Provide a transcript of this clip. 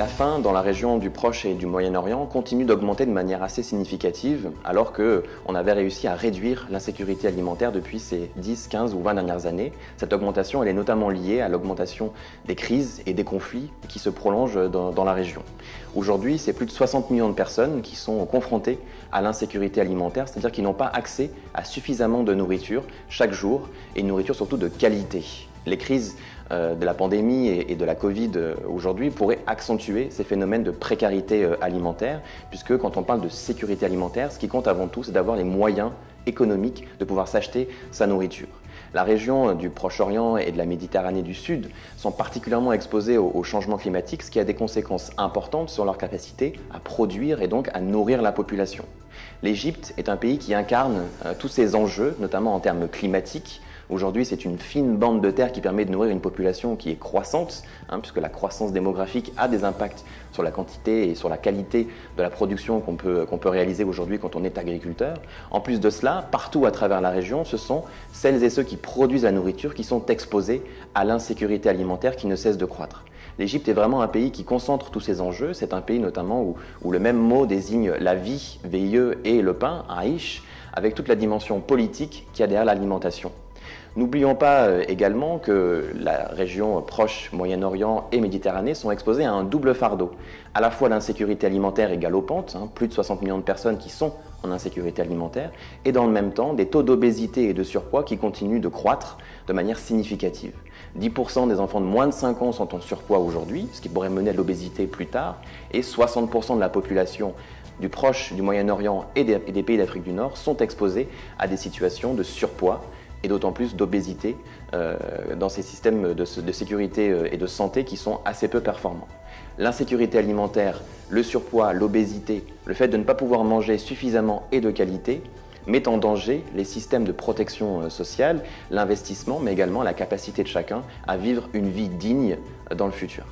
La faim dans la région du Proche et du Moyen-Orient continue d'augmenter de manière assez significative, alors qu'on avait réussi à réduire l'insécurité alimentaire depuis ces 10, 15 ou 20 dernières années. Cette augmentation elle est notamment liée à l'augmentation des crises et des conflits qui se prolongent dans la région. Aujourd'hui, c'est plus de 60 millions de personnes qui sont confrontées à l'insécurité alimentaire, c'est-à-dire qui n'ont pas accès à suffisamment de nourriture chaque jour, et une nourriture surtout de qualité. Les crises de la pandémie et de la Covid aujourd'hui pourraient accentuer ces phénomènes de précarité alimentaire, puisque quand on parle de sécurité alimentaire, ce qui compte avant tout, c'est d'avoir les moyens économiques de pouvoir s'acheter sa nourriture. La région du Proche-Orient et de la Méditerranée du Sud sont particulièrement exposées au changement climatique, ce qui a des conséquences importantes sur leur capacité à produire et donc à nourrir la population. L'Égypte est un pays qui incarne tous ces enjeux, notamment en termes climatiques. Aujourd'hui, c'est une fine bande de terre qui permet de nourrir une population qui est croissante, puisque la croissance démographique a des impacts sur la quantité et sur la qualité de la production qu'on peut réaliser aujourd'hui quand on est agriculteur. En plus de cela, partout à travers la région, ce sont celles et ceux qui produisent la nourriture qui sont exposés à l'insécurité alimentaire qui ne cesse de croître. L'Égypte est vraiment un pays qui concentre tous ces enjeux. C'est un pays notamment où le même mot désigne la vie, VIE, et le pain, Aïch, avec toute la dimension politique qu'il y a derrière l'alimentation. N'oublions pas également que la région proche, Moyen-Orient et Méditerranée sont exposées à un double fardeau. À la fois l'insécurité alimentaire est galopante, plus de 60 millions de personnes qui sont en insécurité alimentaire, et dans le même temps des taux d'obésité et de surpoids qui continuent de croître de manière significative. 10% des enfants de moins de 5 ans sont en surpoids aujourd'hui, ce qui pourrait mener à l'obésité plus tard, et 60% de la population du Proche, du Moyen-Orient et des pays d'Afrique du Nord sont exposés à des situations de surpoids, et d'autant plus d'obésité dans ces systèmes de sécurité et de santé qui sont assez peu performants. L'insécurité alimentaire, le surpoids, l'obésité, le fait de ne pas pouvoir manger suffisamment et de qualité met en danger les systèmes de protection sociale, l'investissement, mais également la capacité de chacun à vivre une vie digne dans le futur.